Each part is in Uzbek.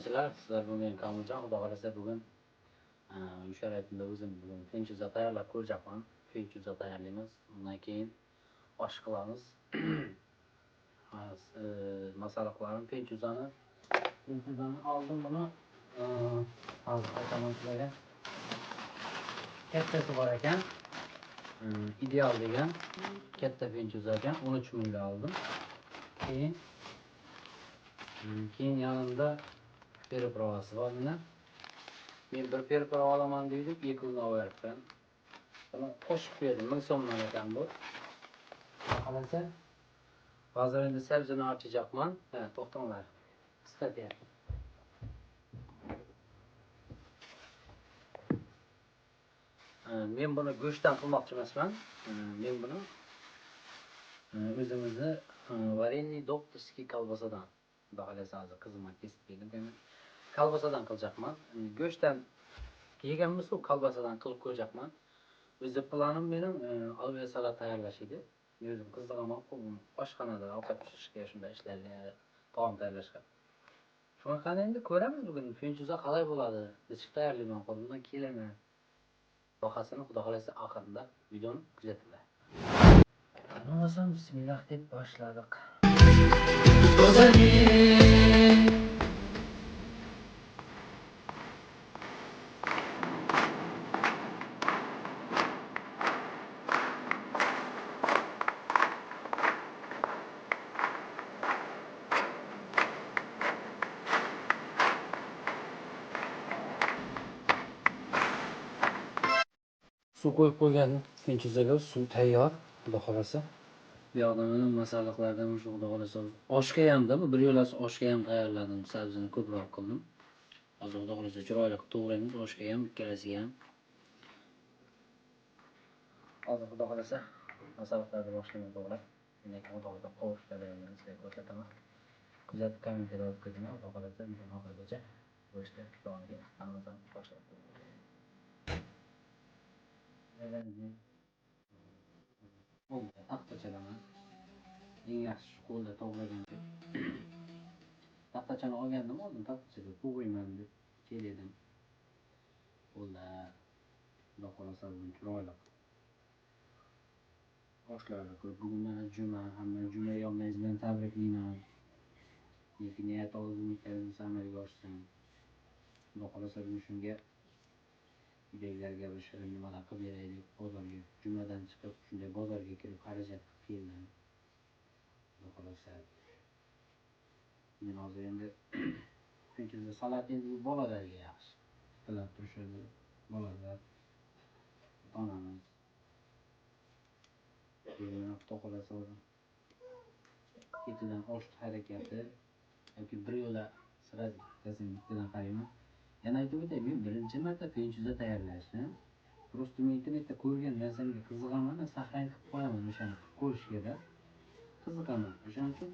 Obunachilar, sizlar bugun Kamiljon, xudo xolasa bugun o'sha raytimda o'zim bugun penchuza tayyorlab ko'rjapman. Penchuza tayyorlaymiz. Undan keyin osh qilamiz. Masalliqlarim penchuzani oldim buni. Hozir aytaman sizlarga. Kattasi bor ekan. Ideal degan katta penchuza ekan. 13 mingga oldim. Keyin yanında periprovasi bor mana. Men bir periprova olaman dedim, 2 kun oberibman. Buni qo'shib berdim. 1000 so'mdan ekan bu. Qolasa hozir endi sabzini ochacakman. Ha, to'xtanglar. Qisqatyapti. Men buni go'shtdan qilmoqchi emasman. Men buni o'zimizni varenniy doktorskiy kolbasadan Bahayla hozir qizimga kesib berdim. Kolbasadan qilacakman. Go'shtdan yegan bo'lsa, kolbasadan qilib ko'racakman. O'zi planim mening alvear salat tayyorlash edi. Men o'zim qiziqaman, oshxonada ovqat pishirishga, shunday ishlarga, taom tayyorlashga. Shunaqa endi ko'ramiz bugun penchuza qalay bo'ladi. Bichib tayyorlayman, qo'limdan keladi. Bahasini xudo xolasa oxirida videoni kuzatinglar. Namazdan bismillah deb boshladik. Suv qo'yib qo'ygan penchuzaga suv tayyor, xudo xolasa. Bu yoqda mana masalliqlardan shu xudo xolasa oshga hamda bu bir yo'lasi oshga ham tayyorladim, sabzini ko'proq qildim. Hozir xudo xolasa chiroyli qilib to'g'raymiz, oshga ham, ikkalasiga ham. Hozir xudo xolasa masalliqlarni boshlaymiz to'g'rab. Undan keyin xudo xolasa qovush jarayonini sizlarga ko'rsataman. Kuzatib kommentariylar o'tkazinglar, xudo xolasa videoni oxirigacha ko'rishga davom eting. Hammadan boshlaymiz. Taxtachalaman. Eng yaxshi qo'lda to'g'ragancha. Taxtachani olgandim, oldin taxtachaga to'g'rayman deb keldim. Qo'lda xudo xolasa bugun chiroyli. Boshlarni ko'rib, bugun mana juma, hamma juma yomg'ingiz bilan tabriklayman. Niyat oldingiz amalga oshsin. Xudo xolasa bugun shunga uydagilarga bir shirin nimalar qilib beraylik, bozorga jumadan chiqib shunday bozorga kirib xarajat qilib keldim. Xudo xolasa men hozir endi penchuza salat endi bu bolalarga yaxshi. Qilib turishadi bolalar. Onamiz. Keyin xudo xolasa ketidan osh harakati yoki bir yo'la sirasi gazetdan qarayman. Yana aytib o'tay, men birinchi marta penchuza tayyorlashni, просто men internetda ko'rgan narsamga qiziqaman, saqlanib qilib qo'yaman o'shani qilib ko'rishga-da. Qiziqaman. O'shaning uchun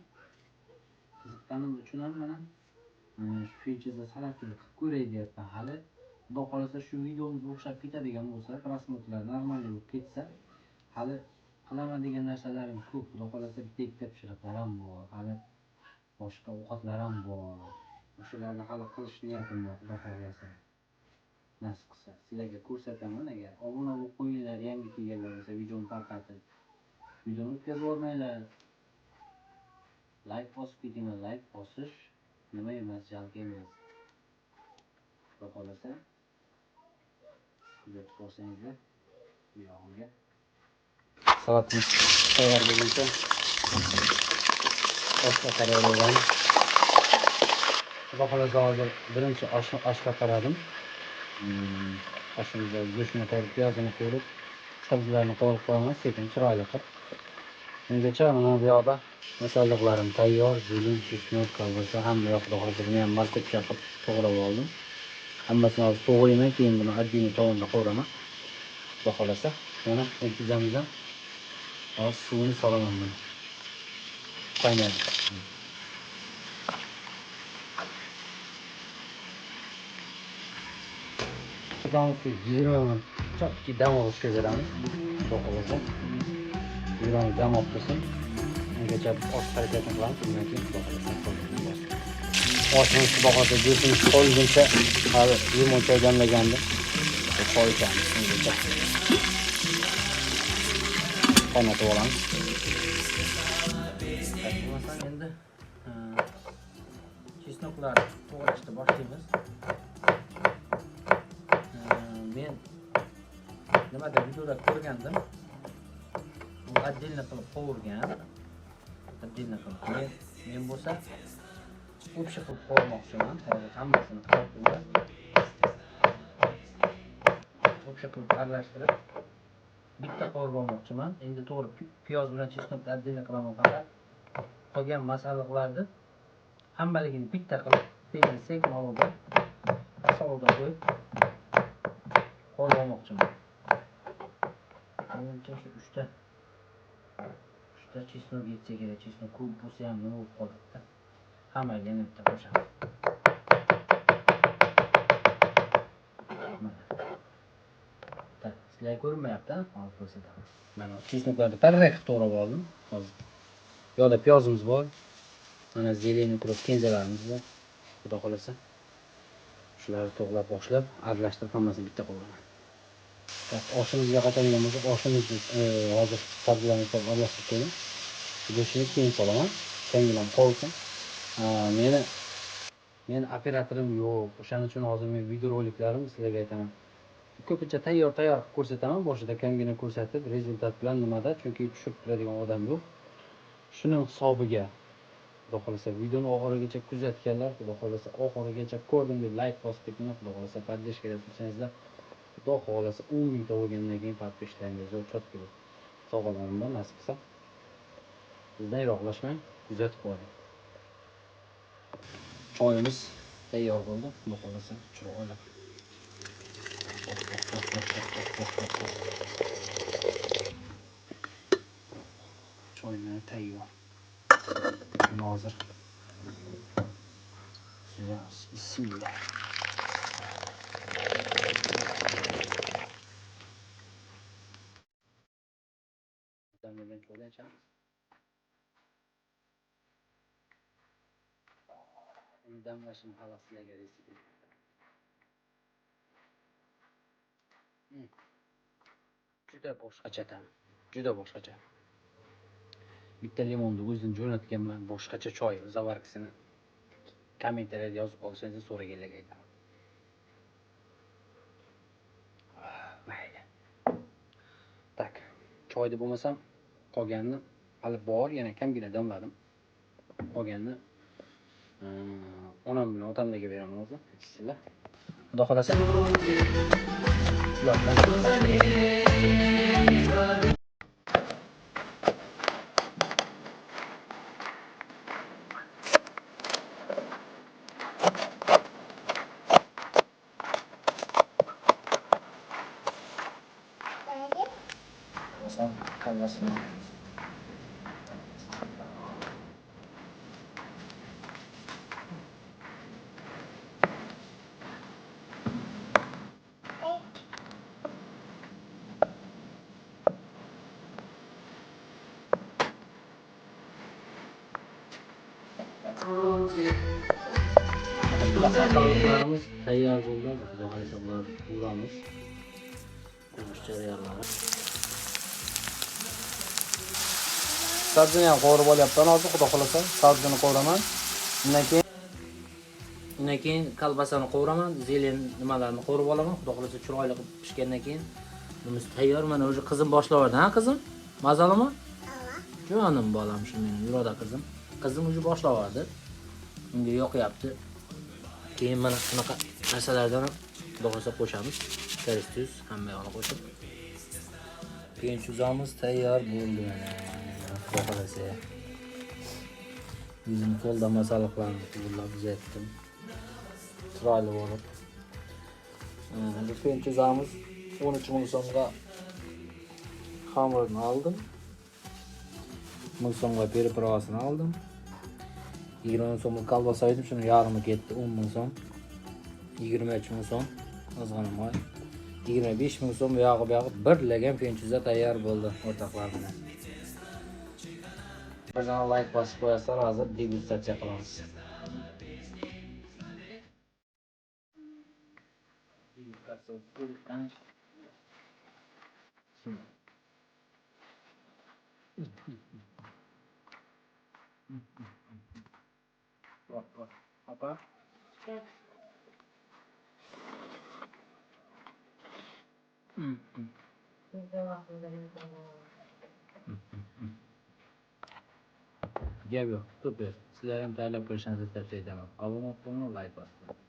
qiziqqanim uchun ham mana shu penchuza salatni qilib ko'ray deyapman. Hali xudo xolasa shu videomiz o'xshab ketadigan bo'lsa, prosmotlar normal bo'lib ketsa, hali qilaman degan narsalarim ko'p. Xudo xolasa bitta pishiriqlar ham bor. Hali boshqa ovqatlar ham bor. O'shalarni hali qilish niyatim bor, xudo xolasa. Nasib qilsa sizlarga ko'rsataman. Agar obuna bo'lib qo'yinglar, yangi kelganlar bo'lsa videoni tarqatib. Videoni o'tkazib olmanglar. Like bosib ketinglar. Like bosish nima emas, jalb emas. Xudo xolasa kuzatib olsangizlar bu yog'iga salatimiz tayyor bo'lguncha oshga qarayveramiz. Xudo xolasa hozir birinchi oshga qaradim. Oshimizda go'shtni qo'yib, piyozini qo'yib, sabzilarni qo'yib qo'yamiz, sekin chiroyli qilib. Ungacha mana bu yoqda masalliqlarim tayyor, zulum, chesnok, kolbasa, hamma yoqda hozir men ham marketga qilib to'g'rab oldim. Hammasini hozir to'g'rayman, keyin buni oddiy tovonda qo'raman. Xudo xolasa mana penchuzamizdan hozir suvini solaman buni. Qaynadi. Sudanı 20 çok dam oluşu veramiz. Xudo xolasa 20 dam olib tursin. Ungacha osh harakatini qilamiz. Undan keyin xudo xolasa Oshimiz xudoxohlasa juftimiz qolguncha hali limon choy damlagandim. Choy ichamiz ungacha. Qaynatib olamiz. Masalan endi chesnoklarni to'g'rashni boshlaymiz. Men nimada videoda ko'rgandim. Bu отдельно qilib qovurgan. Отдельно qilib. Men bo'lsa общий qilib qovurmoqchiman. Hozir hammasini qilib общий qilib aralashtirib bitta qovurib olmoqchiman. Endi to'g'ri piyoz bilan chesnokni отдельно qilaman faqat. Qolgan masalliqlarni hammaligini bitta qilib sekin olib sovuqda qo'yib qovurib olmoqchiman. Menimcha shu 3 ta chesnok yetsa kerak. Chesnok ko'p bo'lsa ham nima bo'lib qoladi. Hammaga yana bitta qo'shamiz. Tak, sizlar ko'rinmayapti, hozir ko'rsataman. Mana chesnoklarni parrak to'g'rab oldim. Hozir yo'lda piyozimiz bor. Mana zeleniy turib kenzalarimiz bor. Xudo xolasa shularni to'g'rab boshlab, aralashtirib hammasini bitta qo'yaman. Oshimizga qatadigan bo'lsak, oshimizni hozir sabzilarni aralashtirib qo'ydim. Go'shtni keyin solaman. Changilam qolsin. Meni operatorim yo'q. O'shaning uchun hozir men videoroliklarni sizlarga aytaman. Ko'pincha tayyor qilib ko'rsataman. Boshida kamgina ko'rsatib, rezultat bilan nimada, chunki tushirib turadigan odam yo'q. Shuning hisobiga xudo xolasa videoni oxirigacha kuzatganlar, xudo xolasa oxirigacha ko'rdim deb like bosib ketinglar, xudo xolasa podдержка qilib tursangiz, xudo xolasa 10 ming ta bo'lgandan keyin podписчиklaringizni o'chirib qo'ying. Sog'lomlar nasib qilsa. Sizdan yiroqlashmang, kuzatib qo'ying. Choyimiz tayyor bo'ldi. Xudo xolasa chiroyli. Choylar tayyor. Hozir bismillah. Damlagan choydan ichamiz. Damlashim xalos sizlarga resepti. Juda boshqacha ta'm. Juda boshqacha. Bitta limonni o'zini jo'natganman, boshqacha choy zavarkasini kommentariyada yozib qolsangiz so'raganlarga aytaman. Mayli. Tak, choyni bo'lmasam qolganini hali bor, yana kamgina damladim. Qolganini onam bilan otamlarga beraman hozir. Bismillah. Xudo xolasa. Kallasını. Tavuklarımız tayyor bo'ldi. Xudo xolasa bularni quvuramiz. Go'sht jarayonlari. Sabzini ham qovurib olyapman hozir, xudo xolasa. Sabzini qovuraman. Undan keyin kolbasani qovuraman, zelen nimalarni qovurib olaman. Xudo xolasa chiroyli qilib pishgandan keyin bunisi tayyor. Mana o'zi qizim boshlayapti, ha qizim? Mazalimi? Jonim bolam shu mening yurada qizim. Qizim o'zi boshlayapti. Unga yoqyapti. Keyin mana shunaqa narsalardan xudo xolasa qo'shamiz. Karistus hamma yoqni qo'shib. Keyin chuzamiz tayyor bo'ldi mana. Xudo xolasa. Bizim qo'lda masalliqlarni qo'llab uzatdim. Chiroyli bo'lib. Bu keyin chuzamiz. 13 ming so'mga xamirni oldim. 1000 so'mga peripravasini oldim. 20 so'mlik kolbasa yedim, shuni yarmi ketdi, 10 ming so'm. 23 ming so'm, ozgina moy. 25 ming so'm yog'i bir lagan penchuza tayyor bo'ldi o'rtoqlar bilan. Bir dona like bosib qo'yasizlar, hozir degustatsiya qilamiz. tanish. Bor. Opa. Gap yo'q. Super. Sizlar ham tayyorlab ko'rishingizni tavsiya etaman. Obuna bo'lib, like bosing.